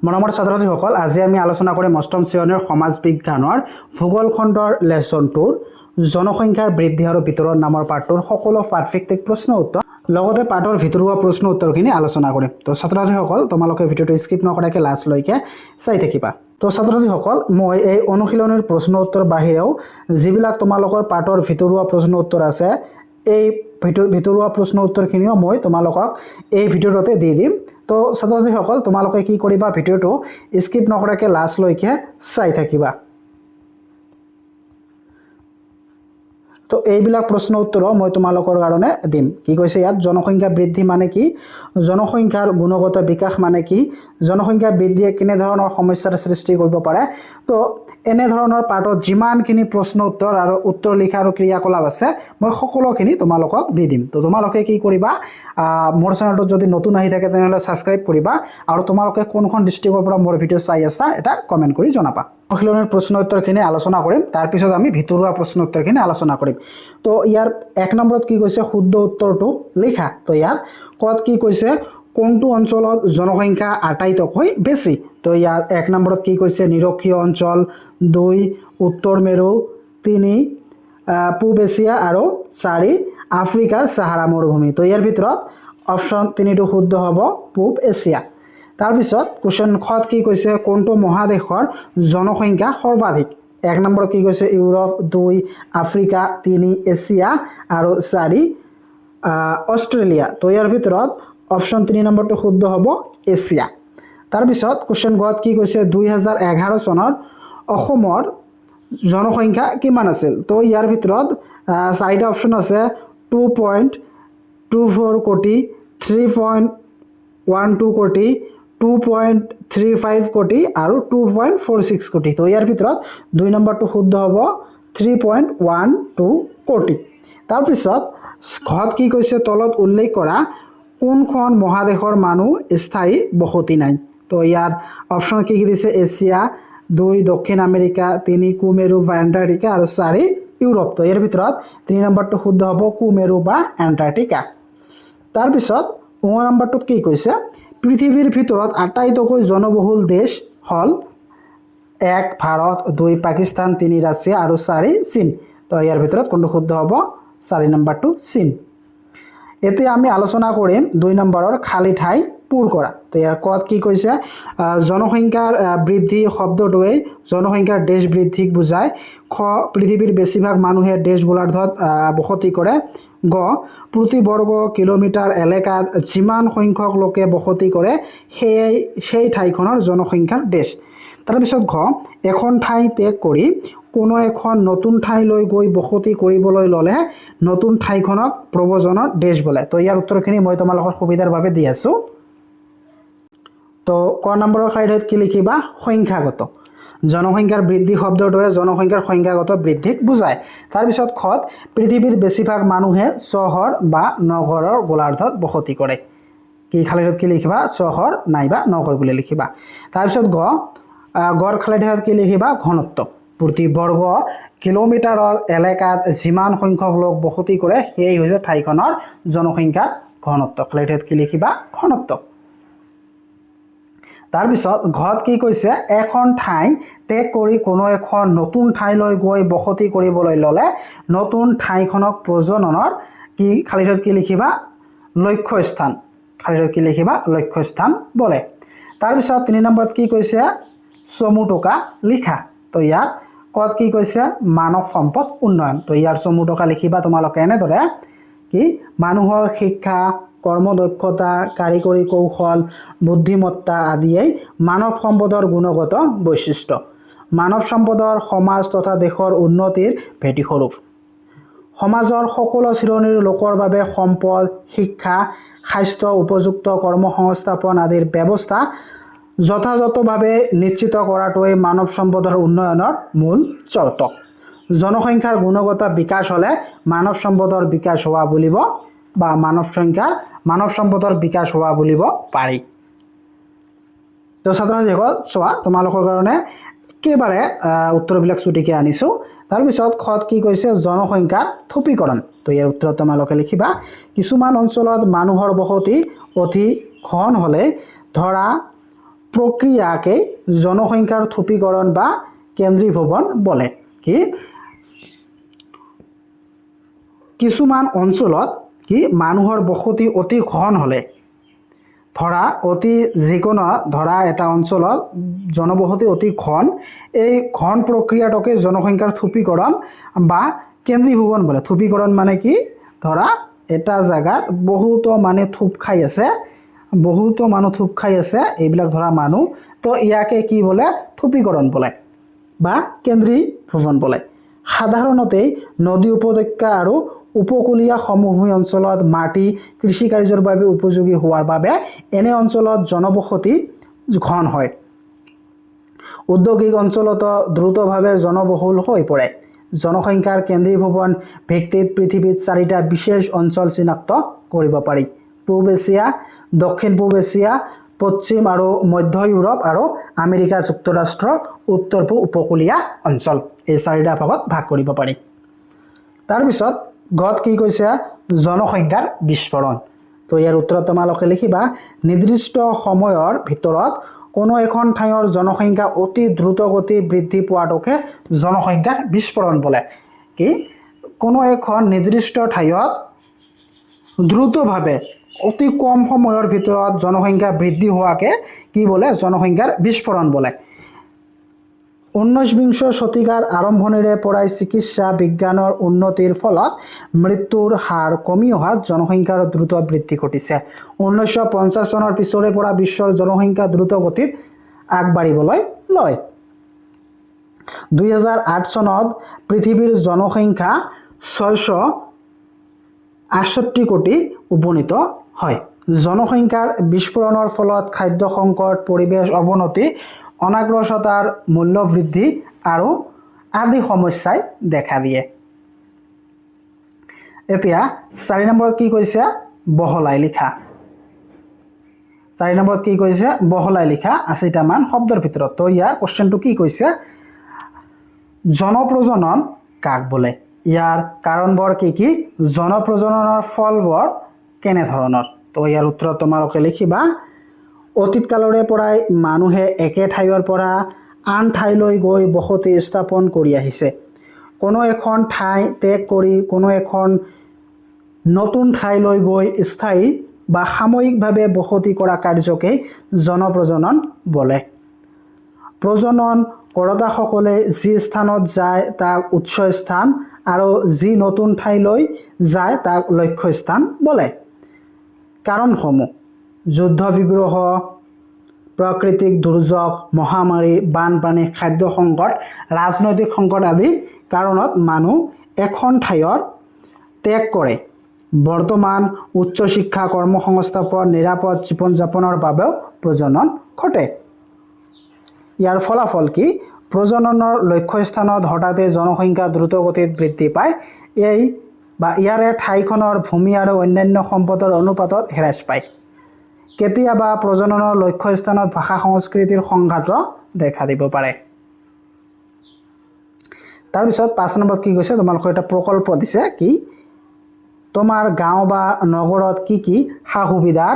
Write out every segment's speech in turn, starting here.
মৰমৰ ছাত্ৰ-ছাত্ৰীসকল, আজি আমি আলোচনা কৰিম অষ্টম শ্ৰেণীৰ সমাজ বিজ্ঞানৰ ভূগোল খণ্ডৰ লেছন 2 জনসংখ্যাৰ বৃদ্ধি আৰু বিতৰণ নামৰ পাঠটোৰ সকলো পাঠভিত্তিক প্ৰশ্ন উত্তৰ লগতে পাঠৰ ভিতৰুৱা প্ৰশ্ন উত্তৰখিনি আলোচনা কৰিম। তো ছাত্ৰ-ছাত্ৰীসকল, তোমালোকে ভিডিঅ'টো স্কিপ নকৰাকৈ লাষ্টলৈকে চাই থাকিবা। তো ছাত্ৰ-ছাত্ৰীসকল, মই এই অনুশীলনীৰ প্ৰশ্ন উত্তৰ বাহিৰেও যিবিলাক তোমালোকৰ পাঠৰ ভিতৰুৱা প্ৰশ্ন উত্তৰ আছে, এই ভিতৰুৱা প্ৰশ্ন উত্তৰখিনিও মই তোমালোকক এই ভিডিঅ'টোতে দি দিম। তো ছাত্ৰ-ছাত্ৰীসকল, তোমালোকে কি কৰিবা, ভিডিঅ'টো স্কিপ নকৰাকৈ লাষ্টলৈকে চাই থাকিবা। তো এইবিলাক প্ৰশ্ন উত্তৰ মই তোমালোকৰ কাৰণে দিম। কি কৈছে ইয়াত, জনসংখ্যা বৃদ্ধি মানে কি, জনসংখ্যাৰ গুণগত বিকাশ মানে কি, জনসংখ্যা বৃদ্ধিয়ে কেনে ধৰণৰ সমস্যাৰ সৃষ্টি কৰিব পাৰে। তো এনে ধৰণৰ পাঠত যিমানখিনি প্ৰশ্ন উত্তৰ আৰু উত্তৰ লিখা আৰু ক্ৰিয়াকলাপ আছে, মই সকলোখিনি তোমালোকক দি দিম। তো তোমালোকে কি কৰিবা, মোৰ চেনেলটোত যদি নতুন আহি থাকে তেনেহ'লে ছাবস্ক্ৰাইব কৰিবা আৰু তোমালোকে কোনখন ডিষ্ট্ৰিক্টৰ পৰা মোৰ ভিডিঅ' চাই আছা এটা কমেণ্ট কৰি জনাবা। অনুশীলনীৰ প্ৰশ্ন উত্তৰখিনি আলোচনা কৰিম, তাৰপিছত আমি ভিতৰুৱা প্ৰশ্ন উত্তৰখিনি আলোচনা কৰিম। তো ইয়াৰ 1 নম্বৰত কি কৈছে, শুদ্ধ উত্তৰটো লিখা। তো ইয়াৰ ক'ত কি কৈছে, কোনটো অঞ্চলত জনসংখ্যা আটাইতকৈ বেছি। তো ইয়াৰ 1 নম্বৰত কি কৈছে, নিৰক্ষীয় অঞ্চল, 2 উত্তৰ মেৰু, 3 পূব এছিয়া আৰু 4 আফ্ৰিকাৰ চাহাৰা মৰুভূমি। তো ইয়াৰ ভিতৰত অপশ্যন 3টো শুদ্ধ হ'ব, পূব এছিয়া। তাৰপিছত কুৱেশ্যন খত কি কৈছে, কোনটো মহাদেশৰ জনসংখ্যা সৰ্বাধিক। 1 নম্বৰত কি কৈছে, ইউৰোপ, 2 আফ্ৰিকা, 3 এছিয়া আৰু 4 অষ্ট্ৰেলিয়া। তো ইয়াৰ ভিতৰত অপশ্যন 3 নম্বৰটো শুদ্ধ হ'ব, এছিয়া। তাৰপিছত কুৱেশ্যন গত কি কৈছে, 2011 চনত অসমৰ জনসংখ্যা কিমান আছিল। তো ইয়াৰ ভিতৰত 4টা অপশ্যন আছে, 2.24 কোটি, 3.12 কোটি, 2.35 কোটি আৰু 2.46 কোটি। তো ইয়াৰ ভিতৰত 2 নম্বৰটো শুদ্ধ হ'ব, 3.12 কোটি। তাৰপিছত ঘত কি কৈছে, তলত উল্লেখ কৰা কোনখন মহাদেশৰ মানুহ স্থায়ী বসতি নাই। তো ইয়াৰ অপশ্যন কি দিছে, এছিয়া, 2 দক্ষিণ আমেৰিকা, 3 কুমেৰু বা এণ্টাৰ্কটিকা আৰু 4 ইউৰোপ। তো ইয়াৰ ভিতৰত 3 নম্বৰটো শুদ্ধ হ'ব, কুমেৰু বা এণ্টাৰ্কটিকা। তাৰপিছত 9 নম্বৰটোত কি কৈছে, পৃথিৱীৰ ভিতৰত আটাইতকৈ জনবহুল দেশ হ'ল 1 ভাৰত, 2 পাকিস্তান, 3 ৰাছিয়া আৰু 4 চীন। তো ইয়াৰ ভিতৰত কোনটো শুদ্ধ হ'ব, 4 নম্বৰটো চীন। এতিয়া আমি আলোচনা কৰিম 2 নম্বৰৰ খালী ঠাই পূৰ কৰা। তো ইয়াৰ ক'ত কি কৈছে, জনসংখ্যাৰ বৃদ্ধি শব্দটোৱে জনসংখ্যাৰ দেশ বৃদ্ধিক বুজায়। খ পৃথিৱীৰ বেছিভাগ মানুহে দেশ গোলাৰ্ধত বসতি কৰে। গ প্ৰতি বৰ্গ কিলোমিটাৰ এলেকাত যিমান সংখ্যক লোকে বসতি কৰে সেই ঠাইখনৰ জনসংখ্যাৰ দেশ। তাৰপিছত ঘ এখন ঠাই ত্যাগ কৰি কোনো এখন নতুন ঠাইলৈ গৈ বসতি কৰিবলৈ ল'লে নতুন ঠাইখনক প্ৰব্ৰজনৰ দেশ বোলে। তো ইয়াৰ উত্তৰখিনি মই তোমালোকৰ সুবিধাৰ বাবে দি আছোঁ। তো ক নম্বৰৰ খাইডত কি লিখিবা, সংখ্যাগত। জনসংখ্যাৰ বৃদ্ধি শব্দটোৱে জনসংখ্যাৰ সংখ্যাগত বৃদ্ধিক বুজায়। তাৰপিছত খত পৃথিৱীৰ বেছিভাগ মানুহে চহৰ বা নগৰৰ গোলাৰ্ধত বসতি কৰে। কি খালিডত কি লিখিবা, চহৰ নাইবা নগৰ বুলি লিখিবা। তাৰপিছত গড় খালিডত কি লিখিবা, ঘনত্ব। প্ৰতি বৰ্গ কিলোমিটাৰৰ এলেকাত যিমান সংখ্যক লোক বসতি কৰে সেই হৈছে ঠাইখনৰ জনসংখ্যাৰ ঘনত্ব। খালিডত কি লিখিবা, ঘনত্ব। তাৰপিছত ঘত কি কৈছে, এখন ঠাই ত্যাগ কৰি কোনো এখন নতুন ঠাইলৈ গৈ বসতি কৰিবলৈ ল'লে নতুন ঠাইখনক প্ৰজননৰ কি খালিডত কি লিখিবা, লক্ষ্যস্থান। খালিডত কি লিখিবা, লক্ষ্যস্থান বোলে। তাৰপিছত 3 নম্বৰত কি কৈছে, চমু টকা লিখা। তো ইয়াত ক'ত কি কৈছে, মানৱ সম্পদ উন্নয়ন। তো ইয়াৰ চমু টকা লিখিবা তোমালোকে এনেদৰে, কি মানুহৰ শিক্ষা, কৰ্মদক্ষতা, কাৰিকৰী কৌশল, বুদ্ধিমত্তা আদিয়েই মানৱ সম্পদৰ গুণগত বৈশিষ্ট্য। মানৱ সম্পদৰ সমাজ তথা দেশৰ উন্নতিৰ ভেটিস্বৰূপ। সমাজৰ সকলো শ্ৰেণীৰ লোকৰ বাবে সম্পদ, শিক্ষা, স্বাস্থ্য, উপযুক্ত কৰ্মসংস্থাপন আদিৰ ব্যৱস্থা যথাযথভাৱে নিশ্চিত কৰাটোৱেই মানৱ সম্পদৰ উন্নয়নৰ মূল চৰ্ত। জনসংখ্যাৰ গুণগত বিকাশ হ'লে মানৱ সম্পদৰ বিকাশ হোৱা বুলিব বা মানৱ সম্পদৰ বিকাশ হোৱা বুলিব পাৰি। তো ছাত্ৰ-ছাত্ৰীসকল চোৱা, তোমালোকৰ কাৰণে একেবাৰে উত্তৰবিলাক চুটিকৈ আনিছোঁ। তাৰপিছত খত কি কৈছে, জনসংখ্যাৰ থুপীকৰণ। তো ইয়াৰ উত্তৰত তোমালোকে লিখিবা, কিছুমান অঞ্চলত মানুহৰ বসতি অতি ঘন হ'লে ধৰা প্ৰক্ৰিয়াকে জনসংখ্যাৰ থুপীকৰণ বা কেন্দ্ৰীভবন বলে। কি কিছুমান অঞ্চলত কি মানুহৰ বসতি অতি ঘন হলে ধৰা অতি যিকোনো ধৰা এটা অঞ্চলত জনবসতি অতি ঘন, এই ঘন প্ৰক্ৰিয়াটোকে জনসংখ্যাৰ থুপীকৰণ বা কেন্দ্ৰীভবন বলে। থুপীকৰণ মানে কি, ধৰা এটা জায়গাত বহুতো মানে থুপ খাই আছে, এইবিলাক ধৰা মানুহ, তো ইয়াকে কি বলে, থুপীকৰণ বলে বা কেন্দ্ৰীভবন বলে। সাধাৰণতে নদী উপত্যকা আৰু উপকূলীয় সমভূমি অঞ্চলত মাটি কৃষি কাৰ্যৰ বাবে উপযোগী হোৱাৰ বাবে এনে অঞ্চলত জনবসতি ঘন হয়। ঔদ্যোগিক অঞ্চলত দ্ৰুতভাৱে জনবহুল হৈ পৰে। জনসংখ্যাৰ কেন্দ্ৰীভবন ভিত্তিত পৃথিৱীত 4টা বিশেষ অঞ্চল চিনাক্ত কৰিব পাৰি: পূব এছিয়া, দক্ষিণ পূব এছিয়া, পশ্চিম আৰু মধ্য ইউৰোপ আৰু আমেৰিকা যুক্তৰাষ্ট্ৰৰ উত্তৰ পূব উপকূলীয় অঞ্চল। এই 4টা ভাগত ভাগ কৰিব পাৰি। তাৰপিছত গত কি কৈছে, জনসংখ্যাৰ বিস্ফোৰণ। তো ইয়াৰ উত্তৰত তোমালোকে লিখিবা, নিৰ্দিষ্ট সময়ৰ ভিতৰত কোনো এখন ঠাইৰ জনসংখ্যা অতি দ্ৰুতগতি বৃদ্ধি পোৱাটোকে জনসংখ্যাৰ বিস্ফোৰণ বোলে। কি কোনো এখন নিৰ্দিষ্ট ঠাইত দ্ৰুতভাৱে অতি কম সময়ৰ ভিতৰত জনসংখ্যা বৃদ্ধি হোৱাকে কি বোলে, জনসংখ্যাৰ বিস্ফোৰণ বোলে। 19বিংশ শতিকাৰ আৰম্ভণিৰে পৰাই চিকিৎসা বিজ্ঞানৰ উন্নতিৰ ফলত মৃত্যুৰ হাৰ কমি অহাত জনসংখ্যাৰ দ্ৰুত বৃদ্ধি ঘটিছে। 1950 চনৰ পিছৰে পৰা বিশ্বৰ জনসংখ্যা দ্ৰুত গতিত আগবাঢ়িবলৈ লয়। 2008 চনত পৃথিৱীৰ জনসংখ্যা 668 কোটি উপনীত হয়। জনসংখ্যাৰ বিস্ফোৰণৰ ফলত খাদ্য সংকট, পৰিৱেশ অৱনতি, অনাগ্ৰসতাৰ মূল্য বৃদ্ধি আৰু আদি সমস্যাই দেখা দিয়ে। এতিয়া 4 নম্বৰত কি কৈছে, বহলাই লিখা। 4 নম্বৰত কি কৈছে, বহলাই লিখা 80টা মান শব্দৰ ভিতৰত। তো ইয়াৰ কোৱেশ্চনটো কি কৈছে, জনপ্ৰজনন কাক বোলে? ইয়াৰ কাৰণবোৰ কি কি? জনপ্ৰজননৰ ফলবোৰ কেনেধৰণৰ? তো ইয়াৰ উত্তৰত তোমালোকে লিখিবা, অতীত কালৰে পৰাই মানুহে একে ঠাইৰ পৰা আন ঠাইলৈ গৈ বসতি স্থাপন কৰি আহিছে। কোনো এখন ঠাই ত্যাগ কৰি কোনো এখন নতুন ঠাইলৈ গৈ স্থায়ী বা সাময়িকভাৱে বসতি কৰা কাৰ্যকে জনপ্ৰজনন বোলে। প্ৰজনন কৰোঁতাসকলে যি স্থানত যায় তাক উৎস স্থান আৰু যি নতুন ঠাইলৈ যায় তাক লক্ষ্য স্থান বোলে। কাৰণসমূহ: যুদ্ধ বিগ্ৰহ, প্ৰাকৃতিক দুৰ্যোগ, মহামাৰী, বানপানী, খাদ্য সংকট, ৰাজনৈতিক সংকট আদি কাৰণত মানুহ এখন ঠাইৰ ত্যাগ কৰে। বৰ্তমান উচ্চ শিক্ষা, কৰ্মসংস্থাপন, নিৰাপদ জীৱন যাপনৰ বাবেও প্ৰজনন ঘটে। ইয়াৰ ফলাফল কি? প্ৰজননৰ লক্ষ্যস্থানত হঠাতে জনসংখ্যা দ্ৰুতগতিত বৃদ্ধি পায়। ইয়াৰে ঠাইখনৰ ভূমি আৰু অন্যান্য সম্পদৰ অনুপাতত হ্ৰাস পায়। কেতিয়াবা প্ৰজননৰ লক্ষ্যস্থানত ভাষা সংস্কৃতিৰ সংঘাত দেখা দিব পাৰে। তাৰপিছত 5 নম্বৰত কি কৈছে, তোমালোকৰ এটা প্ৰকল্প দিছে। কি তোমাৰ গাঁও বা নগৰত কি কি সা সুবিধাৰ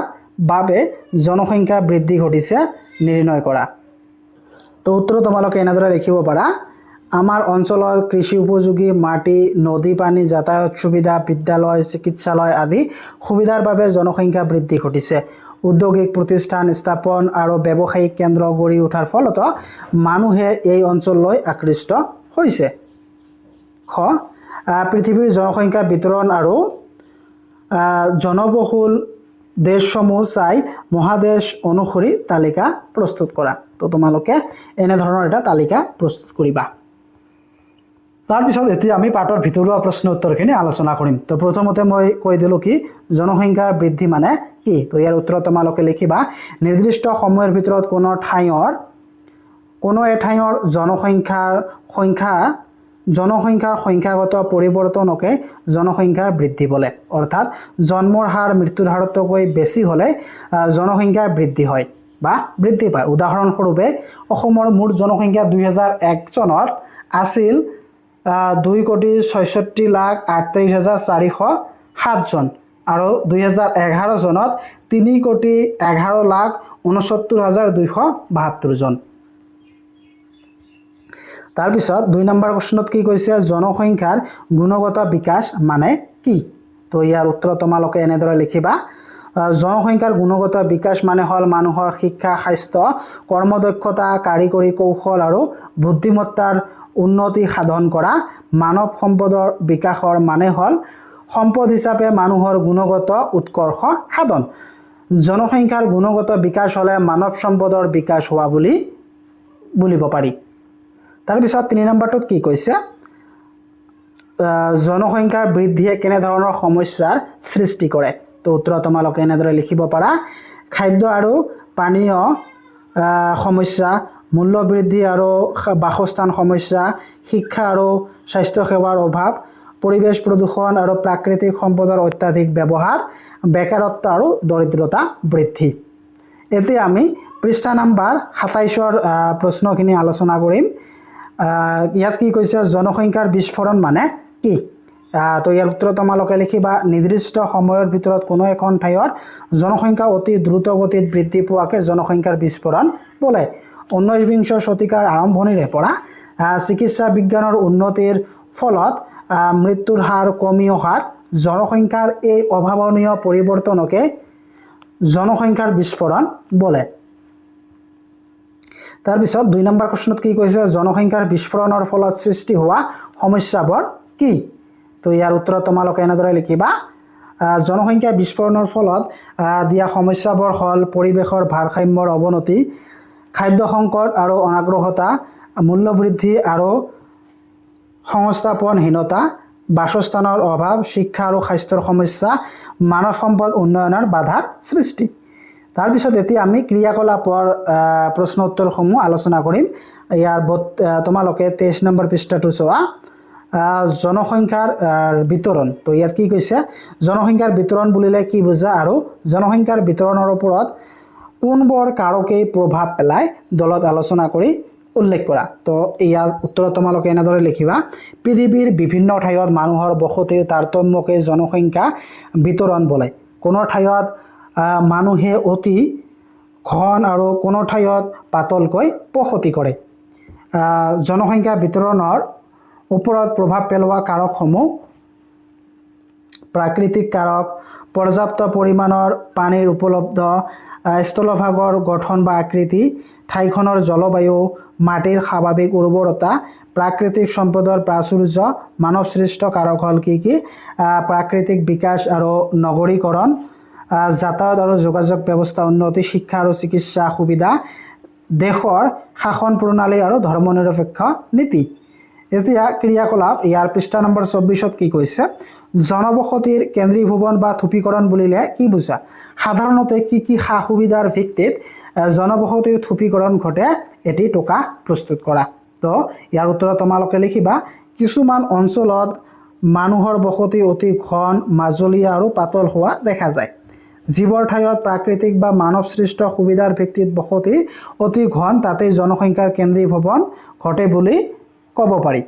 বাবে জনসংখ্যা বৃদ্ধি ঘটিছে নিৰ্ণয় কৰা। তো উত্তৰ তোমালোকে এনেদৰে লিখিব পাৰা, আমাৰ অঞ্চলত কৃষি উপযোগী মাটি, নদী পানী, যাতায়াত সুবিধা, বিদ্যালয়, চিকিৎসালয় আদি সুবিধাৰ বাবে জনসংখ্যা বৃদ্ধি ঘটিছে। ঔদ্যোগিক প্ৰতিষ্ঠান স্থাপন আৰু ব্যৱসায়িক কেন্দ্ৰ গঢ়ি উঠাৰ ফলত মানুহে এই অঞ্চললৈ আকৃষ্ট হৈছে। খ পৃথিৱীৰ জনসংখ্যা বিতৰণ আৰু জনবহুল দেশসমূহ চাই মহাদেশ অনুসৰি তালিকা প্ৰস্তুত কৰা। তো তোমালোকে এনেধৰণৰ এটা তালিকা প্ৰস্তুত কৰিবা। তাৰপিছত এতিয়া আমি পাঠৰ ভিতৰুৱা প্ৰশ্ন উত্তৰখিনি আলোচনা কৰিম। তো প্ৰথমতে মই কৈ দিলোঁ কি জনসংখ্যাৰ বৃদ্ধি মানে কি। তো ইয়াৰ উত্তৰত তোমালোকে লিখিবা, নিৰ্দিষ্ট সময়ৰ ভিতৰত কোনো এঠাইৰ জনসংখ্যাৰ সংখ্যাগত পৰিৱৰ্তনকে জনসংখ্যাৰ বৃদ্ধি বোলে। অৰ্থাৎ জন্মৰ হাৰ মৃত্যুৰ হাৰতকৈ বেছি হ'লে জনসংখ্যা বৃদ্ধি হয় বা বৃদ্ধি পায়। উদাহৰণস্বৰূপে অসমৰ মুঠ জনসংখ্যা 2001 চনত আছিল 2,66,38,407 জন আৰু 2011 চনত 3,11,59,900 ৬৯,২৭২ জন। তাৰপিছত ২ নম্বৰ প্ৰশ্নত কি কৈছে, জনসংখ্যাৰ গুণগত বিকাশ মানে কি? তো ইয়াৰ উত্তৰ তোমালোকে এনেদৰে লিখিবা। জনসংখ্যাৰ গুণগত বিকাশ মানে হ'ল মানুহৰ শিক্ষা, স্বাস্থ্য, কৰ্মদক্ষতা, কাৰিকৰী কৌশল আৰু বুদ্ধিমত্তাৰ উন্নতি সাধন কৰা। মানৱ সম্পদৰ বিকাশৰ মানে হ'ল সম্পদ হিচাপে মানুহৰ গুণগত উৎকৰ্ষ সাধন। জনসংখ্যাৰ গুণগত বিকাশ হ'লে মানৱ সম্পদৰ বিকাশ হোৱা বুলিব পাৰি। তাৰপিছত ৩ নম্বৰটোত কি কৈছে, জনসংখ্যাৰ বৃদ্ধিয়ে কেনেধৰণৰ সমস্যাৰ সৃষ্টি কৰে? তো উত্তৰ তোমালোকে এনেদৰে লিখিব পাৰা। খাদ্য আৰু পানীয় সমস্যা, মূল্য বৃদ্ধি আৰু বাসস্থান সমস্যা, শিক্ষা আৰু স্বাস্থ্যসেৱাৰ অভাৱ, পৰিৱেশ প্ৰদূষণ আৰু প্ৰাকৃতিক সম্পদৰ অত্যাধিক ব্যৱহাৰ, বেকাৰত্ব আৰু দৰিদ্ৰতা বৃদ্ধি। এতিয়া আমি পৃষ্ঠা নম্বৰ ২৭ৰ প্ৰশ্নখিনি আলোচনা কৰিম। ইয়াত কি কৈছে, জনসংখ্যাৰ বিস্ফোৰণ মানে কি? তো ইয়াৰ উত্তৰ তোমালোকে লিখিবা। নিৰ্দিষ্ট সময়ৰ ভিতৰত কোনো এখন ঠাইৰ জনসংখ্যা অতি দ্ৰুত গতিত বৃদ্ধি পোৱাকে জনসংখ্যাৰ বিস্ফোৰণ বোলে। ১৯বিংশ শতিকাৰ আৰম্ভণিৰে পৰা চিকিৎসা বিজ্ঞানৰ উন্নতিৰ ফলত মৃত্যুৰ হাৰ কমি অহাত জনসংখ্যাৰ এই অভাৱনীয় পৰিৱৰ্তনকে জনসংখ্যাৰ বিস্ফোৰণ বোলে। তাৰপিছত ২ নম্বৰ প্ৰশ্নত কি কৈছে, জনসংখ্যাৰ বিস্ফোৰণৰ ফলত সৃষ্টি হোৱা সমস্যাবোৰ কি? তো ইয়াৰ উত্তৰ তোমালোকে এনেদৰে লিখিবা। জনসংখ্যা বিস্ফোৰণৰ ফলত দিয়া সমস্যাবোৰ হ'ল পৰিৱেশৰ ভাৰসাম্যৰ অৱনতি, খাদ্য সংকট আৰু অনাগ্ৰহতা, মূল্য বৃদ্ধি আৰু সংস্থাপনহীনতা, বাসস্থানৰ অভাৱ, শিক্ষা আৰু স্বাস্থ্যৰ সমস্যা, মানৱ সম্পদ উন্নয়নৰ বাধাৰ সৃষ্টি। তাৰপিছত এতিয়া আমি ক্ৰিয়াকলাপৰ প্ৰশ্ন উত্তৰসমূহ আলোচনা কৰিম। ইয়াৰ তোমালোকে ২৩ নম্বৰ পৃষ্ঠাটো চোৱা। জনসংখ্যাৰ বিতৰণ। তো ইয়াত কি কৈছে, জনসংখ্যাৰ বিতৰণ বুলিলে কি বুজা আৰু জনসংখ্যাৰ বিতৰণৰ ওপৰত কোনবোৰ কাৰকে প্ৰভাৱ পেলায় দলত আলোচনা কৰি উল্লেখ কৰা। তো ইয়াৰ উত্তৰ তোমালোকে এনেদৰে লিখিবা। পৃথিৱীৰ বিভিন্ন ঠাইত মানুহৰ বসতিৰ তাৰতম্যকে জনসংখ্যা বিতৰণ বোলে। কোনো ঠাইত মানুহে অতি ঘন আৰু কোনো ঠাইত পাতলকৈ বসতি কৰে। জনসংখ্যা বিতৰণৰ ওপৰত প্ৰভাৱ পেলোৱা কাৰকসমূহ প্ৰাকৃতিক কাৰক, পৰ্যাপ্ত পৰিমাণৰ পানীৰ উপলব্ধ, স্থলভাগৰ গঠন বা আকৃতি, ঠাইখনৰ জলবায়ু, মাটিৰ স্বাভাৱিক উৰ্বৰতা, প্ৰাকৃতিক সম্পদৰ প্ৰাচুৰ্য। মানৱসৃষ্ট কাৰক হ'ল কি কি, প্ৰাকৃতিক বিকাশ আৰু নগৰীকৰণ, যাতায়াত আৰু যোগাযোগ ব্যৱস্থা উন্নতি, শিক্ষা আৰু চিকিৎসা সুবিধা, দেশৰ শাসন প্ৰণালী আৰু ধৰ্মনিৰপেক্ষ নীতি। এতিয়া ক্ৰিয়াকলাপ। ইয়াৰ পৃষ্ঠা নম্বৰ ২৪ত কি কৈছে, জনবসতিৰ কেন্দ্ৰীভৱন বা থুপীকৰণ বুলিলে কি বুজা? সাধাৰণতে কি কি সা সুবিধাৰ ভিত্তিত জনবসতিৰ থুপীকৰণ ঘটে? এটি টোকা প্ৰস্তুত কৰা। তো ইয়াৰ উত্তৰ তোমালোকে লিখিবা। কিছুমান অঞ্চলত মানুহৰ বসতি অতি ঘন, মাজলীয়া আৰু পাতল হোৱা দেখা যায়। যিবোৰ ঠাইত প্ৰাকৃতিক বা মানৱসৃষ্ট সুবিধাৰ ভিত্তিত বসতি অতি ঘন, তাতেই জনসংখ্যাৰ কেন্দ্ৰীভৱন ঘটে বুলি ক'ব পাৰি।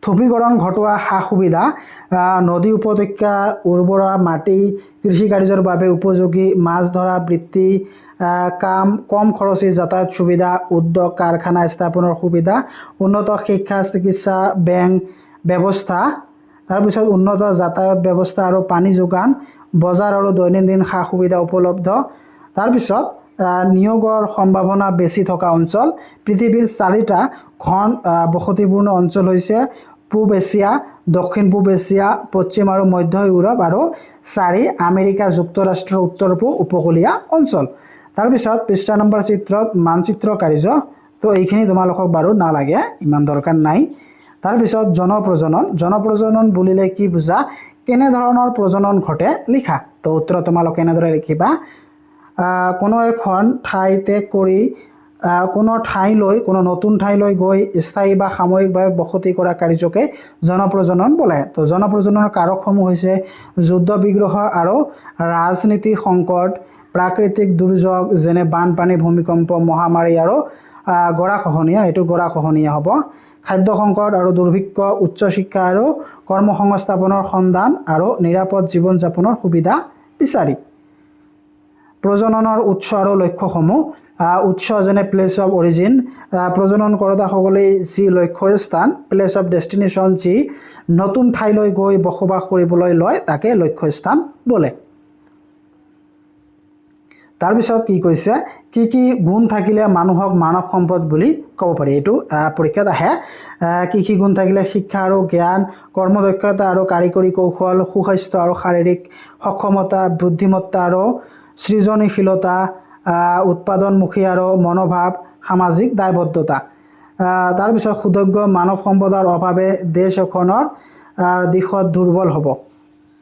থুপীকৰণ ঘটোৱা সা সুবিধা, নদী উপত্যকা, উৰ্বৰা মাটি, কৃষি কাৰ্যৰ বাবে উপযোগী, মাছ ধৰা বৃত্তি, কম খৰচী যাতায়াত সুবিধা, উদ্যোগ কাৰখানা স্থাপনৰ সুবিধা, উন্নত শিক্ষা, চিকিৎসা, বেংক ব্যৱস্থা, তাৰপিছত উন্নত যাতায়াত ব্যৱস্থা আৰু পানী যোগান, বজাৰ আৰু দৈনন্দিন সা সুবিধা উপলব্ধ। তাৰপিছত নিয়োগৰ সম্ভাৱনা বেছি থকা অঞ্চল। পৃথিৱীৰ ৪টা ঘন বসতিপূৰ্ণ অঞ্চল হৈছে পূব এছিয়া, দক্ষিণ পূব এছিয়া, পশ্চিম আৰু মধ্য ইউৰোপ আৰু ৪ আমেৰিকা যুক্তৰাষ্ট্ৰৰ উত্তৰ পূব উপকূলীয় অঞ্চল। তাৰপিছত পৃষ্ঠা নম্বৰ চিত্ৰত মানচিত্ৰ কাৰ্য। তো এইখিনি তোমালোকক বাৰু নালাগে, ইমান দৰকাৰ নাই। তাৰপিছত জনপ্ৰজনন। জনপ্ৰজনন বুলিলে কি বুজা? কেনেধৰণৰ প্ৰজনন ঘটে লিখা। তো উত্তৰ তোমালোকে এনেদৰে লিখিবা। কোনো এখন ঠাই ত্যাগ কৰি কোনো নতুন ঠাইলৈ গৈ স্থায়ী বা সাময়িকভাৱে বসতি কৰা কাৰ্যকে জনপ্ৰজনন বোলে। তো জনপ্ৰজননৰ কাৰকসমূহ হৈছে যুদ্ধ বিগ্ৰহ আৰু ৰাজনীতি সংকট, প্ৰাকৃতিক দুৰ্যোগ যেনে বানপানী, ভূমিকম্প, মহামাৰী আৰু গৰাখহনীয়া, এইটো গৰাখহনীয়া হ'ব, খাদ্য সংকট আৰু দুৰ্ভিক্ষ, উচ্চ শিক্ষা আৰু কৰ্মসংস্থাপনৰ সন্ধান আৰু নিৰাপদ জীৱন যাপনৰ সুবিধা বিচাৰি। প্ৰজননৰ উৎস আৰু লক্ষ্যসমূহ উৎস যেনে প্লেচ অফ অৰিজিন প্ৰজনন কৰোঁতাসকলে যি লক্ষ্যস্থান প্লেচ অফ ডেষ্টিনেশ্যন যি নতুন ঠাইলৈ গৈ বসবাস কৰিবলৈ লয় তাকে লক্ষ্যস্থান বোলে তাৰপিছত কি কৈছে কি গুণ থাকিলে মানুহক মানৱ সম্পদ বুলি ক'ব পাৰি এইটো পৰীক্ষাত আহে কি গুণ থাকিলে শিক্ষা আৰু জ্ঞান কৰ্মদক্ষতা আৰু কাৰিকৰী কৌশল সুস্বাস্থ্য আৰু শাৰীৰিক সক্ষমতা বুদ্ধিমত্তা আৰু সৃজনীশীলতা উৎপাদনমুখী আৰু মনোভাৱ সামাজিক দায়বদ্ধতা তাৰপিছত সুদক্ষ মানৱ সম্পদৰ অভাৱে দেশ এখনৰ দিশত দুৰ্বল হ'ব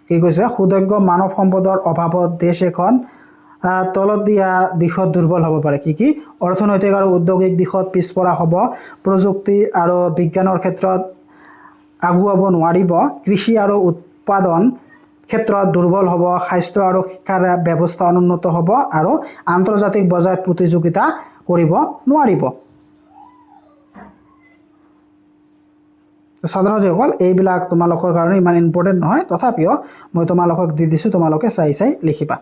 কি কৈছে সুদক্ষ মানৱ সম্পদৰ অভাৱত দেশ এখন তলত দিয়া দিশত দুৰ্বল হ'ব পাৰে কি অৰ্থনৈতিক আৰু উদ্যোগিক দিশত পিছপৰা হ'ব প্ৰযুক্তি আৰু বিজ্ঞানৰ ক্ষেত্ৰত আগুৱাব নোৱাৰিব কৃষি আৰু উৎপাদন ক্ষেত্ৰত দুৰ্বল হ'ব স্বাস্থ্য আৰু শিক্ষাৰ ব্যৱস্থা অনুন্নত হ'ব আৰু আন্তৰ্জাতিক বজাৰত প্ৰতিযোগিতা কৰিব নোৱাৰিব সাধাৰণতে এইবিলাক তোমালোকৰ কাৰণে ইমান ইম্পৰ্টেণ্ট নহয় তথাপিও মই তোমালোকক দি দিছোঁ তোমালোকে চাই লিখিবা